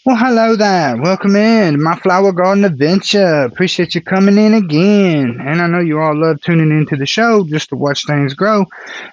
Well, hello there. Welcome in to my flower garden adventure. Appreciate you coming in again. And I know you all love tuning into the show just to watch things grow,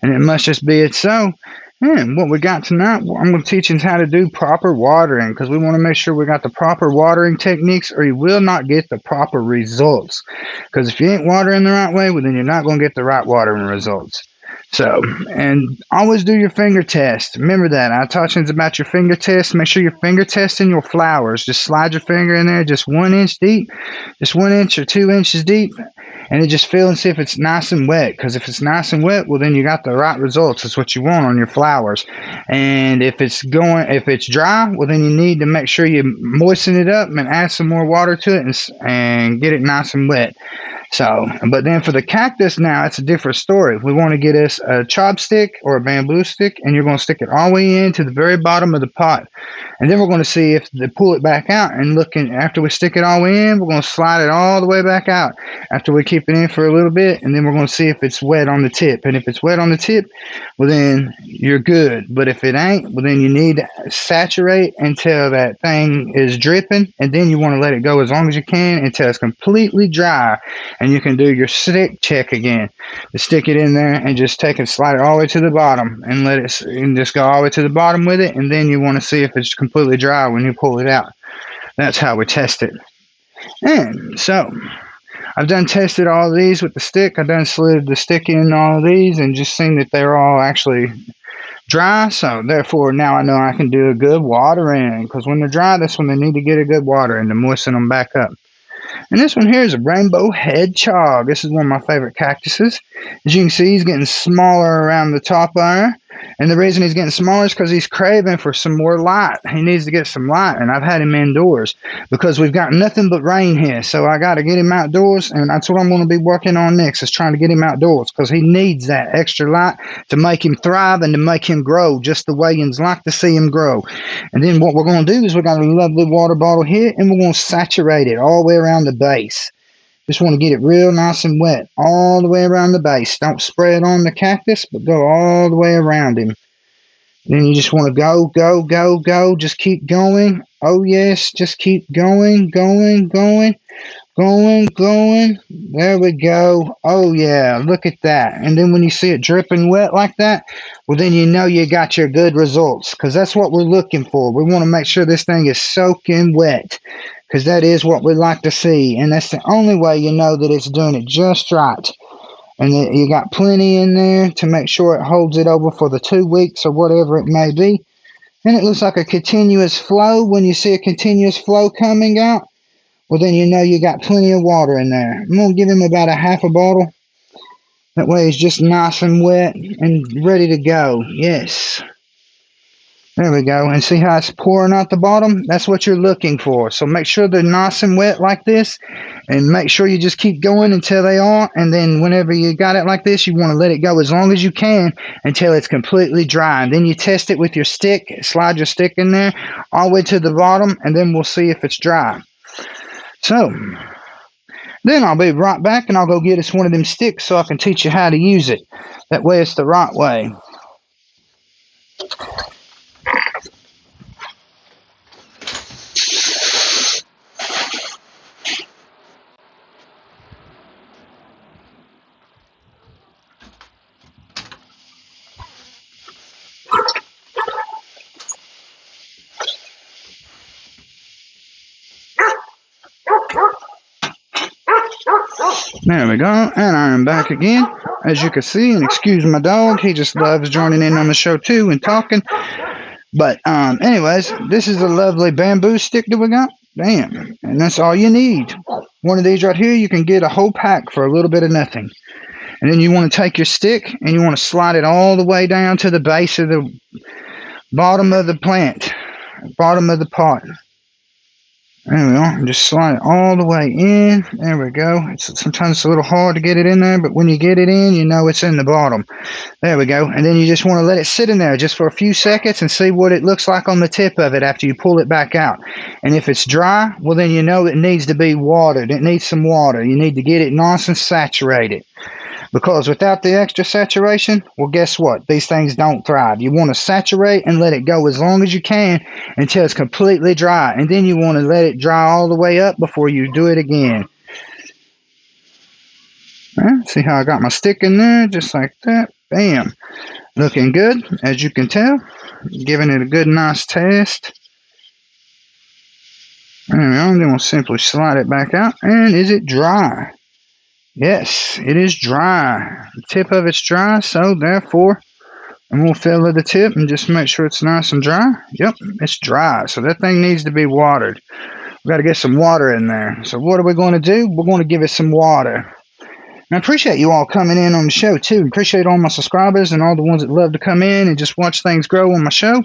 and it must just be it so. And what we got tonight, I'm going to teach you how to do proper watering because we want to make sure we got the proper watering techniques or you will not get the proper results. Because if you ain't watering the right way, well, then you're not going to get the right watering results. So, and always do your finger test. Remember that. I taught you about your finger test. Make sure you're finger testing your flowers. Just slide your finger in there just 1 inch deep, just 1 inch or 2 inches deep, and it just feel and see if it's nice and wet. Because if it's nice and wet, well, then you got the right results. That's what you want on your flowers. And if it's dry, well, then you need to make sure you moisten it up and add some more water to it and get it nice and wet. So, but then for the cactus now, it's a different story. We want to get us a chopstick or a bamboo stick, and you're going to stick it all the way into the very bottom of the pot. And then we're going to see if they pull it back out. And after we stick it all the way in, we're going to slide it all the way back out after we keep it in for a little bit. And then we're going to see if it's wet on the tip. And if it's wet on the tip, well, then you're good. But if it ain't, well, then you need to saturate until that thing is dripping. And then you want to let it go as long as you can until it's completely dry. And you can do your stick check again. Just stick it in there and just take and slide it all the way to the bottom and let it and just go all the way to the bottom with it. And then you want to see if it's completely dry when you pull it out. That's how we test it. And so I've done tested all of these with the stick. I've done slid the stick in all of these and just seen that they're all actually dry. So therefore now I know I can do a good watering because when they're dry, that's when they need to get a good water and to moisten them back up. And this one here is a rainbow hedgehog. This is one of my favorite cactuses. As you can see, he's getting smaller around the top there. And the reason he's getting smaller is because he's craving for some more light. He needs to get some light, and I've had him indoors because we've got nothing but rain here. So I got to get him outdoors, and that's what I'm going to be working on next is trying to get him outdoors because he needs that extra light to make him thrive and to make him grow just the way you like to see him grow. And then what we're going to do is we got a lovely water bottle here, and we're going to saturate it all the way around the base. Just want to get it real nice and wet all the way around the base. Don't spray it on the cactus, but go all the way around him. Then you just want to go, go, go, go. Just keep going. Oh, yes. Just keep going, going, going, going, going. There we go. Oh, yeah. Look at that. And then when you see it dripping wet like that, well, then you know you got your good results because that's what we're looking for. We want to make sure this thing is soaking wet because that is what we like to see. And that's the only way you know that it's doing it just right. And you got plenty in there to make sure it holds it over for the 2 weeks or whatever it may be. And it looks like a continuous flow. When you see a continuous flow coming out, well, then you know you got plenty of water in there. I'm going to give him about a half a bottle. That way it's just nice and wet and ready to go. Yes. There we go. And see how it's pouring out the bottom? That's what you're looking for. So make sure they're nice and wet like this. And make sure you just keep going until they are. And then whenever you got it like this, you want to let it go as long as you can until it's completely dry. And then you test it with your stick. Slide your stick in there all the way to the bottom. And then we'll see if it's dry. So then I'll be right back and I'll go get us one of them sticks so I can teach you how to use it. That way it's the right way. There we go, and I am back again, as you can see, and excuse my dog, he just loves joining in on the show too and talking. But anyways, this is a lovely bamboo stick that we got. Damn, and that's all you need. One of these right here, you can get a whole pack for a little bit of nothing. And then you want to take your stick and you want to slide it all the way down to the base of the bottom of the plant, bottom of the pot. There we go. Just slide it all the way in. There we go. Sometimes it's a little hard to get it in there, but when you get it in, you know it's in the bottom. There we go. And then you just want to let it sit in there just for a few seconds and see what it looks like on the tip of it after you pull it back out. And if it's dry, well, then you know it needs to be watered. It needs some water. You need to get it nice and saturated. Because without the extra saturation, well, guess what? These things don't thrive. You want to saturate and let it go as long as you can until it's completely dry. And then you want to let it dry all the way up before you do it again. See how I got my stick in there? Just like that. Bam. Looking good, as you can tell. Giving it a good, nice test. And then we'll simply slide it back out. And is it dry? Yes, it is dry. The tip of it's dry, so therefore, and we'll fill the tip and just make sure it's nice and dry. Yep, it's dry, so that thing needs to be watered. We've got to get some water in there. So what are we going to do? We're going to give it some water. And I appreciate you all coming in on the show, too. Appreciate all my subscribers and all the ones that love to come in and just watch things grow on my show.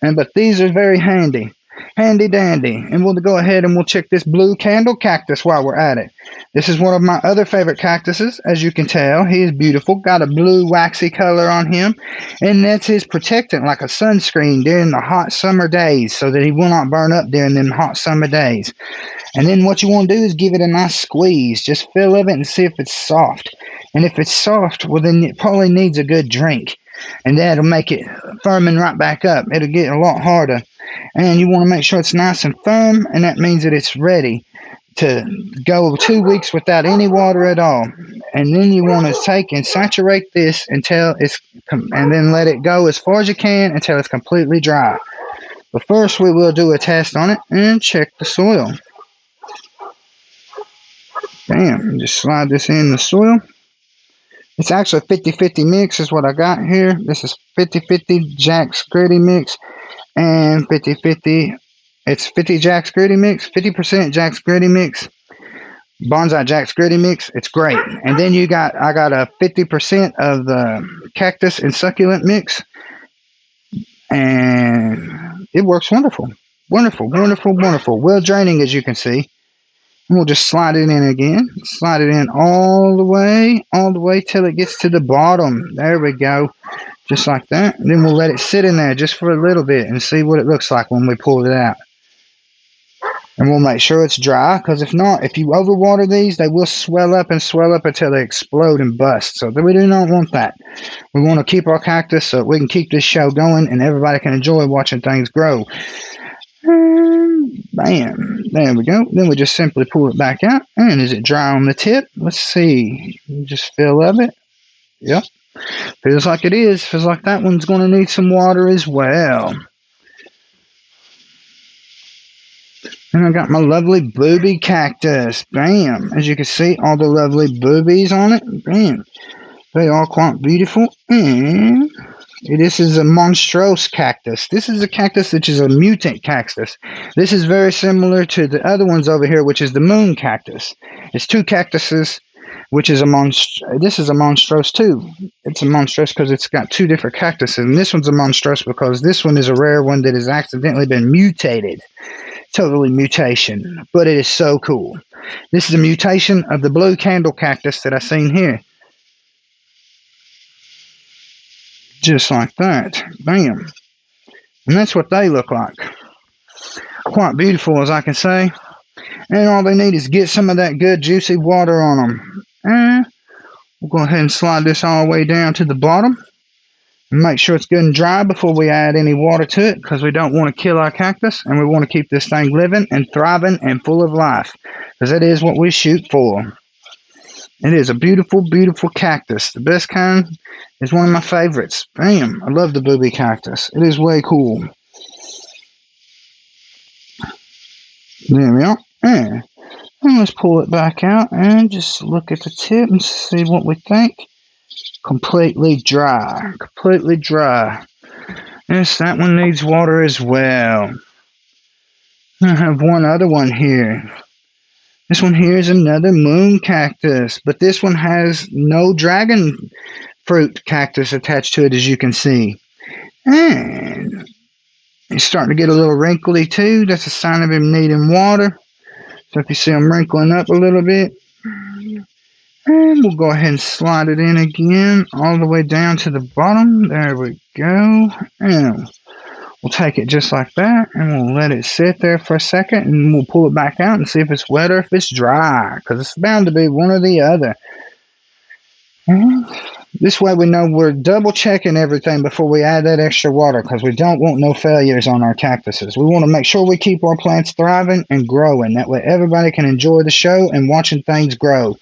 But these are very handy. Handy dandy. And we'll go ahead and we'll check this blue candle cactus while we're at it. This is one of my other favorite cactuses. As you can tell, he is beautiful. Got a blue waxy color on him. And that's his protectant, like a sunscreen during the hot summer days, so that he will not burn up during them hot summer days. And then what you want to do is give it a nice squeeze. Just fill of it and see if it's soft. And if it's soft, well, then it probably needs a good drink. And that'll make it firming right back up. It'll get a lot harder. And you want to make sure it's nice and firm, and that means that it's ready to go 2 weeks without any water at all. And then you want to take and saturate this until it's, and then let it go as far as you can until it's completely dry. But first we will do a test on it and check the soil. Bam, just slide this in the soil. It's actually a 50-50 mix is what I got here. This is 50-50 Jack's Gritty mix and 50-50. It's 50 Jack's Gritty mix, 50% Jack's Gritty mix, Bonsai Jack's Gritty mix. It's great. And then I got a 50% of the Cactus and Succulent mix, and it works wonderful. Wonderful, wonderful, wonderful. Well draining, as you can see. And we'll just slide it in again. Slide it in all the way till it gets to the bottom. There we go. Just like that. And then we'll let it sit in there just for a little bit and see what it looks like when we pull it out. And we'll make sure it's dry, because if not, if you overwater these, they will swell up until they explode and bust. So we do not want that. We want to keep our cactus so we can keep this show going and everybody can enjoy watching things grow. And bam, there we go. Then we just simply pull it back out. And is it dry on the tip? Let's see. Just fill of it. Yep. Feels like it is. Feels like that one's going to need some water as well. And I got my lovely booby cactus. Bam. As you can see, all the lovely boobies on it. Bam. They are quite beautiful. And this is a monstrose cactus. This is a cactus which is a mutant cactus. This is very similar to the other ones over here, which is the moon cactus. It's two cactuses, which is this is a monstrose too. It's a monstrose because it's got two different cactuses. And this one's a monstrose because this one is a rare one that has accidentally been mutated. Totally mutation, but it is so cool. This is a mutation of the blue candle cactus that I seen here. Just like that. Bam. And that's what they look like. Quite beautiful, as I can say. And all they need is get some of that good juicy water on them. And we'll go ahead and slide this all the way down to the bottom. And make sure it's good and dry before we add any water to it, because we don't want to kill our cactus, and we want to keep this thing living and thriving and full of life, because that is what we shoot for. It is a beautiful, beautiful cactus. The best kind is one of my favorites. Bam! I love the booby cactus. It is way cool. There we are. And let's pull it back out and just look at the tip and see what we think. Completely dry. Completely dry. Yes, that one needs water as well. I have one other one here. This one here is another moon cactus, but this one has no dragon fruit cactus attached to it, as you can see. And it's starting to get a little wrinkly too. That's a sign of him needing water. So if you see him wrinkling up a little bit, and we'll go ahead and slide it in again all the way down to the bottom. There we go. And we'll take it just like that, and we'll let it sit there for a second, and we'll pull it back out and see if it's wet or if it's dry, because it's bound to be one or the other. This way we know we're double checking everything before we add that extra water, because we don't want no failures on our cactuses. We want to make sure we keep our plants thriving and growing. That way everybody can enjoy the show and watching things grow.